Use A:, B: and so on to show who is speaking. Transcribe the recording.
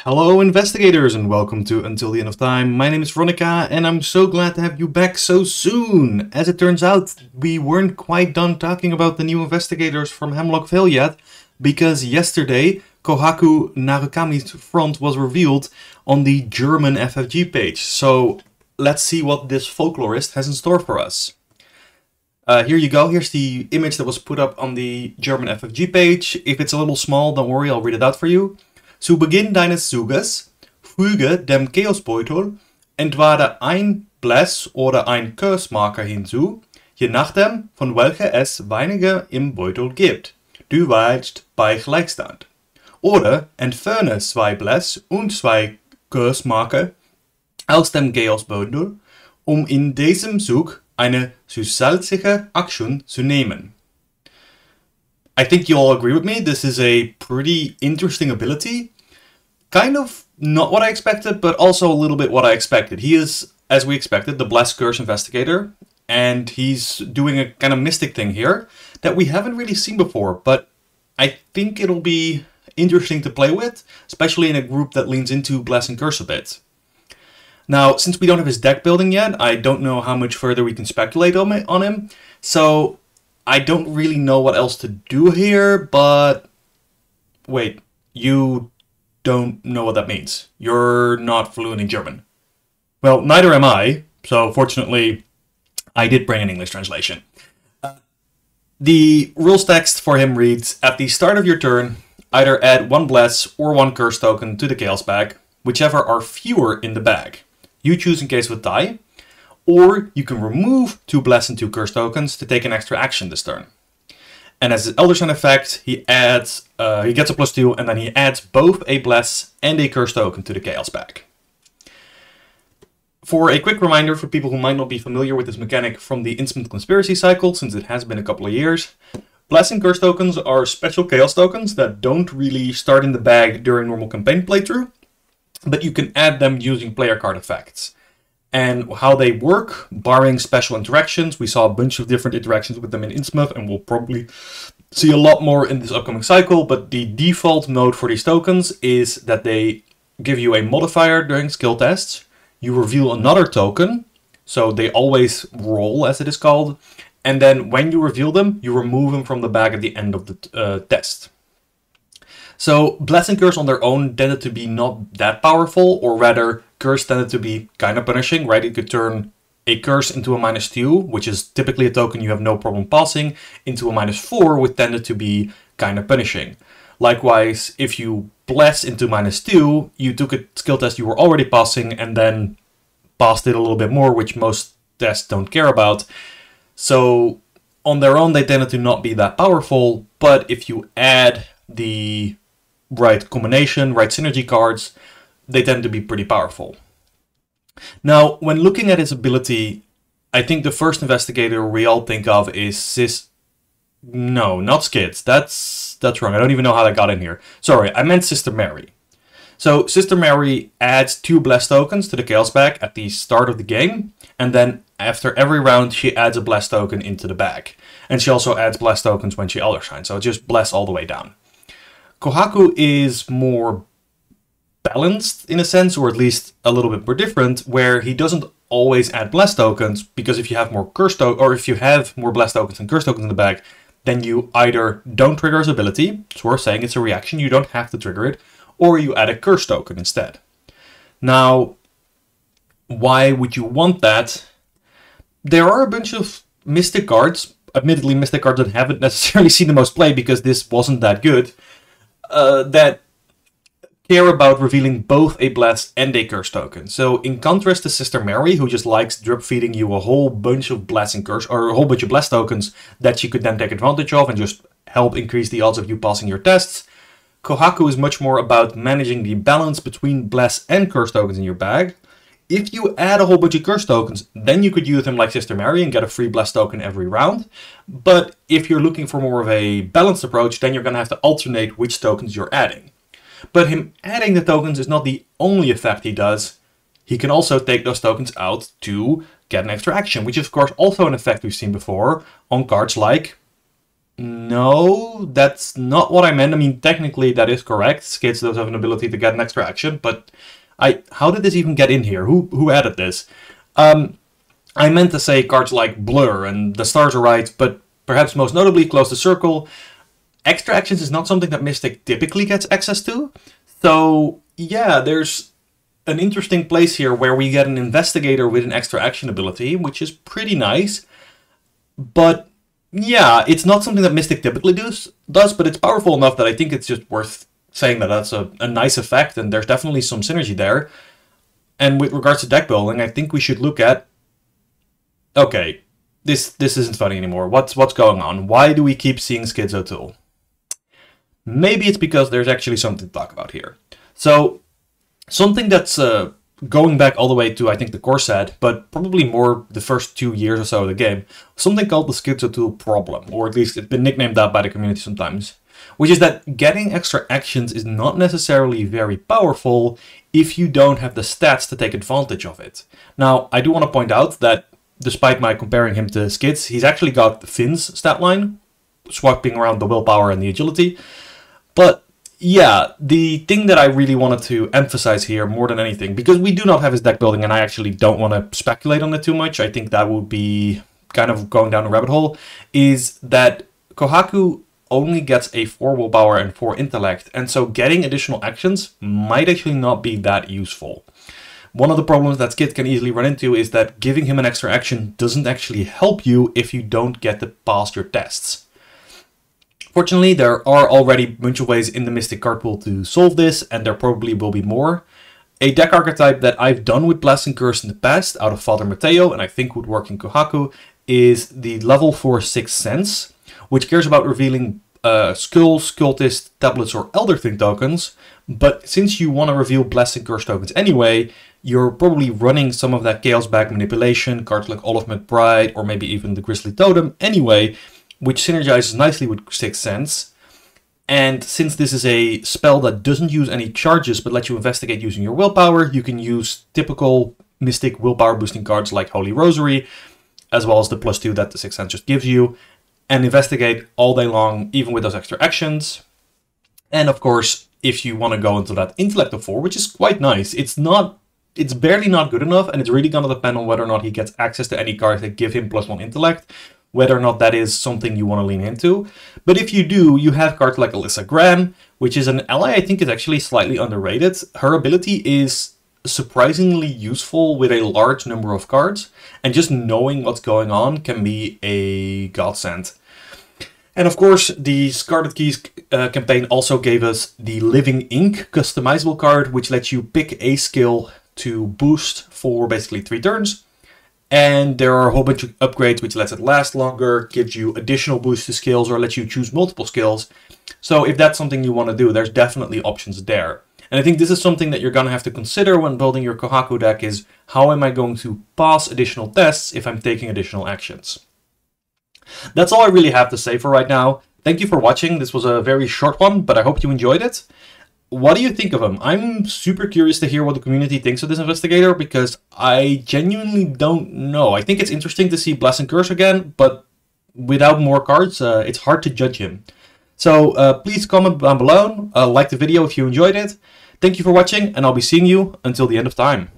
A: Hello investigators and welcome to Until the End of Time. My name is Veronica and I'm so glad to have you back so soon. As it turns out, we weren't quite done talking about the new investigators from Hemlock Vale yet, because yesterday Kōhaku Narukami's front was revealed on the German FFG page. So let's see what this Folklorist has in store for us. Here you go, here's the image that was put up on the German FFG page. If it's a little small, don't worry, I'll read it out for you. Zu Beginn deines Zuges füge dem Chaosbeutel entweder ein Bless- oder ein Curse-Marker hinzu, je nachdem von welcher es weniger im Beutel gibt. Du weißt bei Gleichstand. Oder entferne zwei Bless- und zwei Curse-Marker aus dem Chaosbeutel, in diesem Zug eine zusätzliche Aktion zu nehmen. I think you all agree with me, this is a pretty interesting ability. Kind of not what I expected, but also a little bit what I expected. He is, as we expected, the Blessed Curse Investigator, and he's doing a kind of mystic thing here that we haven't really seen before, but I think it'll be interesting to play with, especially in a group that leans into Bless and Curse a bit. Now, since we don't have his deck building yet, I don't know how much further we can speculate on him, so I don't really know what else to do here, but wait, you don't know what that means. You're not fluent in German. Well, neither am I, so fortunately I did bring an English translation. The rules text for him reads, at the start of your turn, either add one Bless or one Curse token to the Chaos bag, whichever are fewer in the bag. You choose in case of a tie. Or you can remove two Bless and two Curse tokens to take an extra action this turn. And as an Elder Sign effect, he gets a +2 and then he adds both a Bless and a Curse token to the Chaos bag. For a quick reminder for people who might not be familiar with this mechanic from the Instant Conspiracy cycle, since it has been a couple of years, Bless and Curse tokens are special Chaos tokens that don't really start in the bag during normal campaign playthrough, but you can add them using player card effects. And how they work, barring special interactions, we saw a bunch of different interactions with them in Innsmouth, and we'll probably see a lot more in this upcoming cycle, but the default mode for these tokens is that they give you a modifier during skill tests, you reveal another token, so they always roll, as it is called, and then when you reveal them, you remove them from the bag at the end of the test. So Bless and Curse on their own tended to be not that powerful, or rather, Curse tended to be kind of punishing, right? It could turn a Curse into a -2, which is typically a token you have no problem passing, into a -4, which tended to be kind of punishing. Likewise, if you Bless into -2, you took a skill test you were already passing and then passed it a little bit more, which most tests don't care about. So on their own, they tended to not be that powerful, but if you add the right combination, right synergy cards, they tend to be pretty powerful. Now, when looking at his ability, I think the first investigator we all think of is No, not Skids. That's wrong. I don't even know how that got in here. Sorry, I meant Sister Mary. So Sister Mary adds 2 Bless tokens to the Chaos bag at the start of the game, and then after every round she adds a Bless token into the bag. And she also adds Bless tokens when she Elder Signs, so it's just Bless all the way down. Kōhaku is more balanced in a sense, or at least a little bit more different, where he doesn't always add Bless tokens, because if you have more Curse tokens, or if you have more Bless tokens than Curse tokens in the bag, then you either don't trigger his ability, so we're saying it's a reaction, you don't have to trigger it, or you add a Curse token instead. Now, why would you want that? There are a bunch of Mystic cards, admittedly Mystic cards that haven't necessarily seen the most play because this wasn't that good, that care about revealing both a Bless and a Curse token. So in contrast to Sister Mary, who just likes drip feeding you a whole bunch of Bless and Curse, or a whole bunch of Bless tokens that you could then take advantage of and just help increase the odds of you passing your tests, Kōhaku is much more about managing the balance between Bless and Curse tokens in your bag. If you add a whole bunch of Curse tokens, then you could use them like Sister Mary and get a free Bless token every round. But if you're looking for more of a balanced approach, then you're going to have to alternate which tokens you're adding. But him adding the tokens is not the only effect he does. He can also take those tokens out to get an extra action, which is of course also an effect we've seen before on cards like No, that's not what I meant. I mean, technically that is correct. Skids does have an ability to get an extra action, but how did this even get in here? Who added this? I meant to say cards like Blur and the Stars are right, but perhaps most notably Close the Circle. Extra actions is not something that Mystic typically gets access to. So yeah, there's an interesting place here where we get an Investigator with an extra action ability, which is pretty nice. But yeah, it's not something that Mystic typically does, but it's powerful enough that I think it's just worth saying that that's a nice effect, and there's definitely some synergy there. And with regards to deck building, I think we should look at... Okay, this isn't funny anymore. What's going on? Why do we keep seeing Skids O'Toole? Maybe it's because there's actually something to talk about here. So, something that's going back all the way to, I think, the core set, but probably more the first 2 years or so of the game, something called the Skids O'Toole problem, or at least it's been nicknamed that by the community sometimes, which is that getting extra actions is not necessarily very powerful if you don't have the stats to take advantage of it. Now, I do want to point out that despite my comparing him to Skids, he's actually got Finn's stat line, swapping around the willpower and the agility. But yeah, the thing that I really wanted to emphasize here more than anything, because we do not have his deck building and I actually don't want to speculate on it too much, I think that would be kind of going down a rabbit hole, is that Kōhaku only gets a 4 willpower and 4 intellect, and so getting additional actions might actually not be that useful. One of the problems that Skid can easily run into is that giving him an extra action doesn't actually help you if you don't get to pass your tests. Fortunately, there are already a bunch of ways in the Mystic card pool to solve this, and there probably will be more. A deck archetype that I've done with Blast and Curse in the past, out of Father Mateo, and I think would work in Kōhaku, is the level 4 Sixth Sense, which cares about revealing Skulls, Cultist, Tablets, or Elder Thing tokens, but since you want to reveal Blast and Curse tokens anyway, you're probably running some of that Chaos Bag Manipulation, cards like Olive McBride, or maybe even the Grizzly Totem anyway, which synergizes nicely with Sixth Sense. And since this is a spell that doesn't use any charges but lets you investigate using your willpower, you can use typical Mystic willpower boosting cards like Holy Rosary, as well as the +2 that the Sixth Sense just gives you, and investigate all day long, even with those extra actions. And of course, if you want to go into that intellect of 4, which is quite nice, it's barely not good enough, and it's really going to depend on whether or not he gets access to any cards that give him +1 intellect, whether or not that is something you want to lean into. But if you do, you have cards like Alyssa Gran, which is an ally I think is actually slightly underrated. Her ability is surprisingly useful with a large number of cards, and just knowing what's going on can be a godsend. And of course, the Scarlet Keys campaign also gave us the Living Ink customizable card, which lets you pick a skill to boost for basically 3 turns. And there are a whole bunch of upgrades which lets it last longer, gives you additional boost to skills, or lets you choose multiple skills. So if that's something you want to do, there's definitely options there. And I think this is something that you're going to have to consider when building your Kōhaku deck, is how am I going to pass additional tests if I'm taking additional actions? That's all I really have to say for right now. Thank you for watching. This was a very short one, but I hope you enjoyed it. What do you think of him? I'm super curious to hear what the community thinks of this Investigator, because I genuinely don't know. I think it's interesting to see Bless and Curse again, but without more cards, it's hard to judge him. So please comment down below, like the video if you enjoyed it. Thank you for watching, and I'll be seeing you until the end of time.